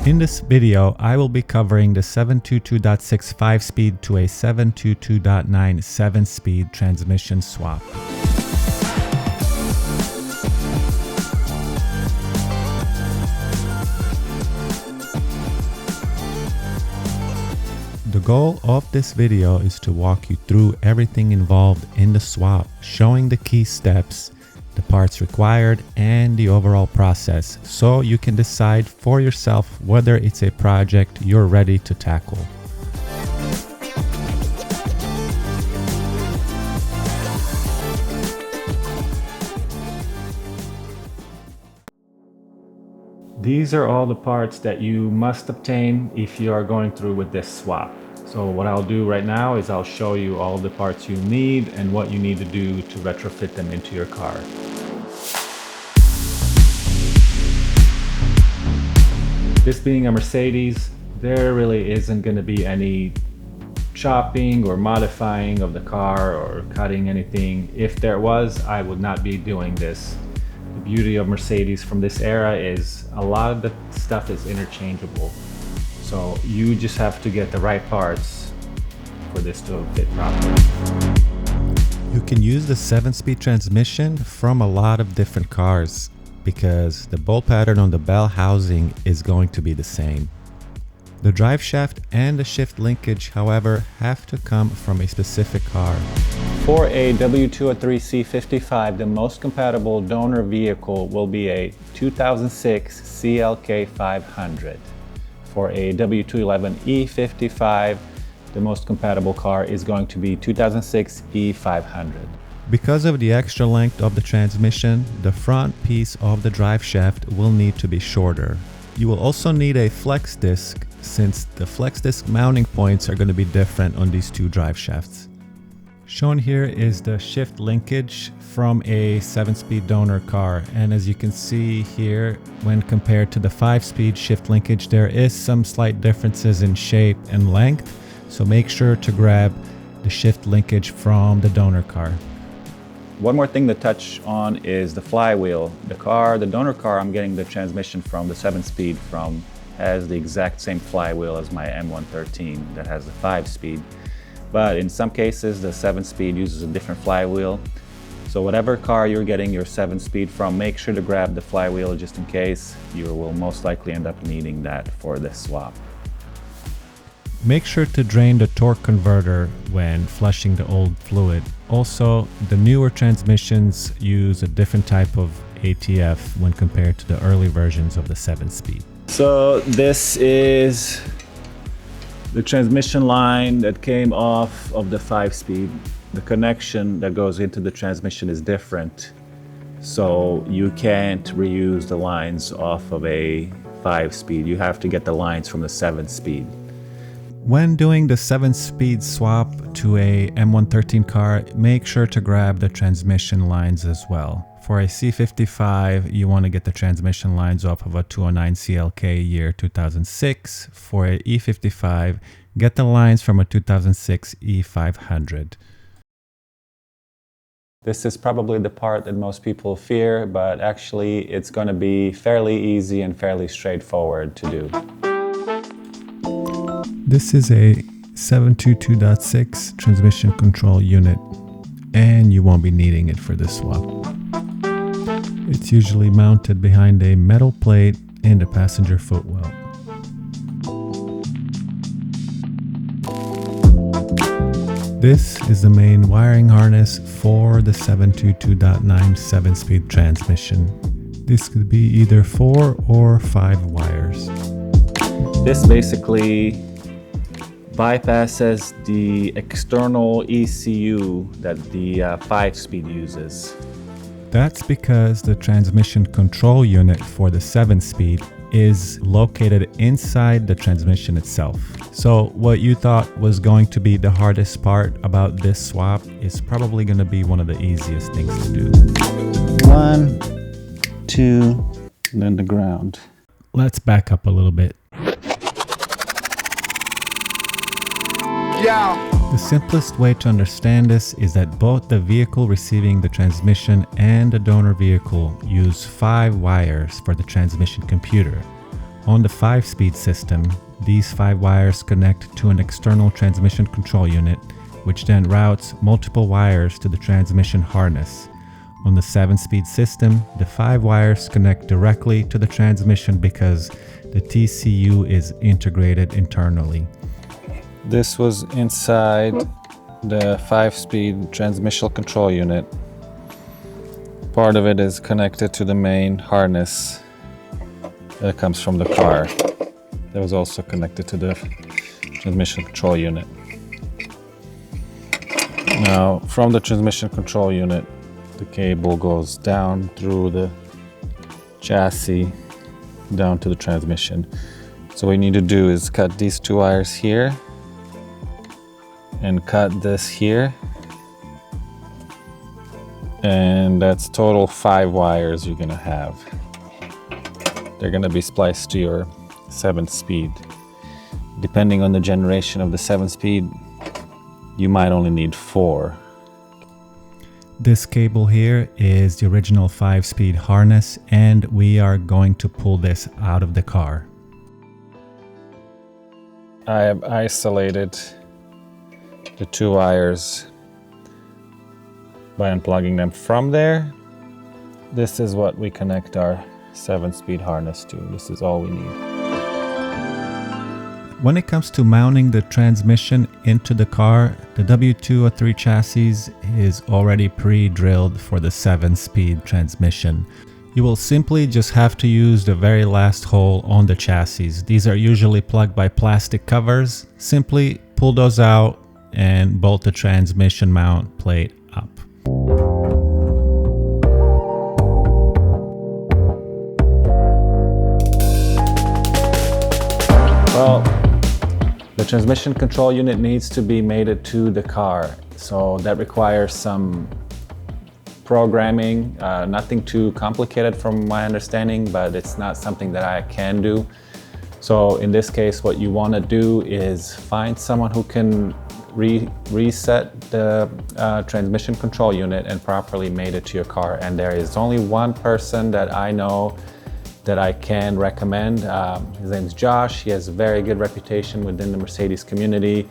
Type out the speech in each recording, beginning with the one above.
In this video, I will be covering the 722.6 5-speed to a 722.9 7-speed transmission swap. The goal of this video is to walk you through everything involved in the swap, showing the key steps, the parts required, and the overall process, so you can decide for yourself whether it's a project you're ready to tackle. These are all the parts that you must obtain if you are going through with this swap. So what I'll do right now is I'll show you all the parts you need and what you need to do to retrofit them into your car. This being a Mercedes, there really isn't going to be any chopping or modifying of the car or cutting anything. If there was, I would not be doing this. The beauty of Mercedes from this era is a lot of the stuff is interchangeable. So you just have to get the right parts for this to fit properly. You can use the 7-speed transmission from a lot of different cars because the bolt pattern on the bell housing is going to be the same. The drive shaft and the shift linkage, however, have to come from a specific car. For a W203 C55, the most compatible donor vehicle will be a 2006 CLK 500. For a W211 E55, the most compatible car is going to be 2006 E500. Because of the extra length of the transmission, the front piece of the drive shaft will need to be shorter. You will also need a flex disc, since the flex disc mounting points are going to be different on these two drive shafts. Shown here is the shift linkage from a 7-speed donor car, and as you can see here, when compared to the 5-speed shift linkage, there is some slight differences in shape and length, so make sure to grab the shift linkage from the donor car. One more thing to touch on is the flywheel. The donor car I'm getting the transmission from, the 7-speed from, has the exact same flywheel as my M113 that has the 5-speed. But in some cases, the 7-speed uses a different flywheel. So whatever car you're getting your 7-speed from, make sure to grab the flywheel just in case. You will most likely end up needing that for this swap. Make sure to drain the torque converter when flushing the old fluid. Also, the newer transmissions use a different type of ATF when compared to the early versions of the 7-speed. So this is the transmission line that came off of the 5-speed. The connection that goes into the transmission is different, so you can't reuse the lines off of a 5-speed. You have to get the lines from the 7-speed. When doing the 7-speed swap to a M113 car, make sure to grab the transmission lines as well. For a C55, you want to get the transmission lines off of a 209 CLK year 2006. For a E55, get the lines from a 2006 E500. This is probably the part that most people fear, but actually it's going to be fairly easy and fairly straightforward to do. This is a 722.6 transmission control unit, and you won't be needing it for this swap. It's usually mounted behind a metal plate in the passenger footwell. This is the main wiring harness for the 722.9 7-speed transmission. This could be either 4 or 5 wires. This basically bypasses the external ECU that the 5-speed uses. That's because the transmission control unit for the 7-speed is located inside the transmission itself. So what you thought was going to be the hardest part about this swap is probably going to be one of the easiest things to do. 1, 2, and then the ground. Let's back up a little bit. The simplest way to understand this is that both the vehicle receiving the transmission and the donor vehicle use 5 wires for the transmission computer, On the 5-speed system, these 5 wires connect to an external transmission control unit, which then routes multiple wires to the transmission harness. On the 7-speed system, the 5 wires connect directly to the transmission because the TCU is integrated internally. This was inside the 5-speed transmission control unit. Part of it is connected to the main harness that comes from the car. That was also connected to the transmission control unit. Now, from the transmission control unit, the cable goes down through the chassis down to the transmission. So what we need to do is cut these 2 wires here and cut this here. And that's total 5 wires you're gonna have. They're gonna be spliced to your 7-speed. Depending on the generation of the 7-speed, you might only need 4. This cable here is the original 5-speed harness, and we are going to pull this out of the car. I have isolated the 2 wires by unplugging them from there. This is what we connect our 7-speed harness to. This is all we need. When it comes to mounting the transmission into the car, the W203 chassis is already pre-drilled for the 7-speed transmission. You will simply just have to use the very last hole on the chassis. These are usually plugged by plastic covers. Simply pull those out and bolt the transmission mount plate up. Well, the transmission control unit needs to be mated to the car, so that requires some programming, nothing too complicated from my understanding, but it's not something that I can do. So in this case, what you want to do is find someone who can reset the transmission control unit and properly mate it to your car. And there is only one person that I know that I can recommend. His name is Josh. He has a very good reputation within the Mercedes community.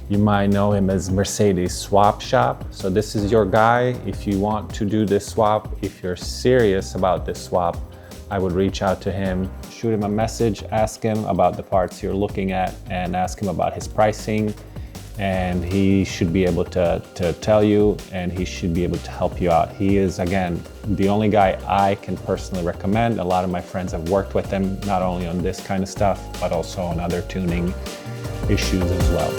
You might know him as Mercedes Swap Shop. So this is your guy. If you want to do this swap, if you're serious about this swap, I would reach out to him, shoot him a message, ask him about the parts you're looking at, and ask him about his pricing. And he should be able to tell you, and he should be able to help you out. He is, again, the only guy I can personally recommend. A lot of my friends have worked with him, not only on this kind of stuff, but also on other tuning issues as well.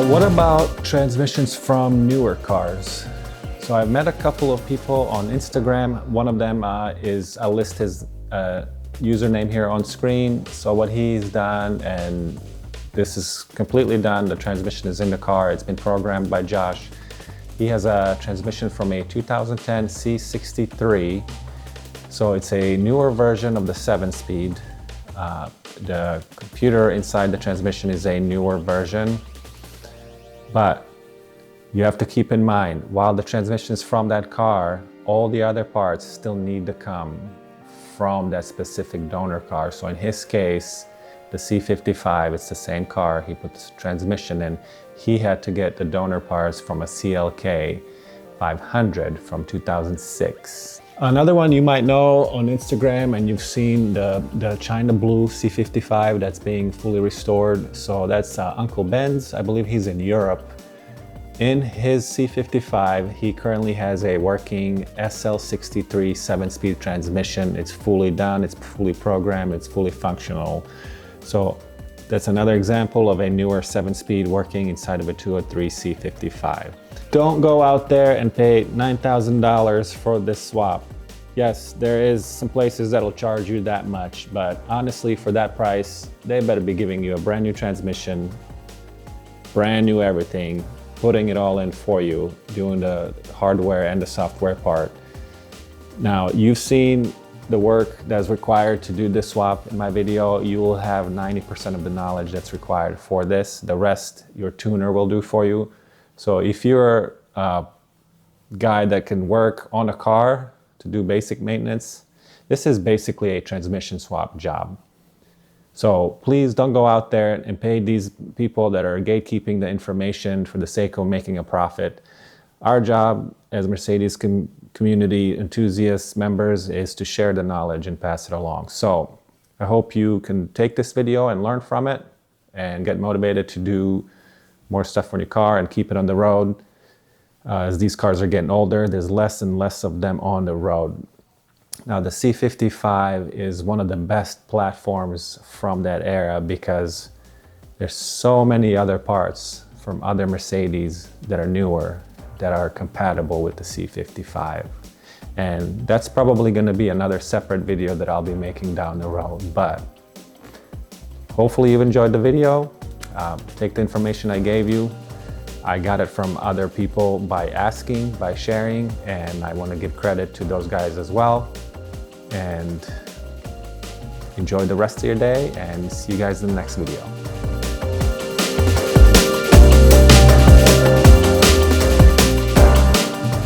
What about transmissions from newer cars? So I've met a couple of people on Instagram. One of them I'll list his username here on screen. So what he's done, and this is completely done, the transmission is in the car, it's been programmed by Josh. He has a transmission from a 2010 C63. So it's a newer version of the 7-speed. The computer inside the transmission is a newer version. But you have to keep in mind, while the transmission is from that car, all the other parts still need to come from that specific donor car. So in his case, the C55, it's the same car, he put the transmission in. He had to get the donor parts from a CLK 500 from 2006. Another one you might know on Instagram, and you've seen the China Blue C55 that's being fully restored. So that's Uncle Ben's. I believe he's in Europe. In his C55, he currently has a working SL63 7-speed transmission. It's fully done, it's fully programmed, it's fully functional. So that's another example of a newer 7-speed working inside of a 203 C55. Don't go out there and pay $9,000 for this swap. Yes, there is some places that'll charge you that much, but honestly, for that price, they better be giving you a brand new transmission, brand new everything, putting it all in for you, doing the hardware and the software part. Now, you've seen the work that's required to do this swap in my video. You will have 90% of the knowledge that's required for this. The rest, your tuner will do for you. So if you're a guy that can work on a car, to do basic maintenance. This is basically a transmission swap job. So please don't go out there and pay these people that are gatekeeping the information for the sake of making a profit. Our job as Mercedes community enthusiasts members is to share the knowledge and pass it along. So I hope you can take this video and learn from it and get motivated to do more stuff on your car and keep it on the road. As these cars are getting older, there's less and less of them on the road. Now the C55 is one of the best platforms from that era because there's so many other parts from other Mercedes that are newer that are compatible with the C55. And that's probably going to be another separate video that I'll be making down the road. But hopefully you've enjoyed the video. Take the information I gave you. I got it from other people by asking, by sharing, and I want to give credit to those guys as well. And enjoy the rest of your day, and see you guys in the next video.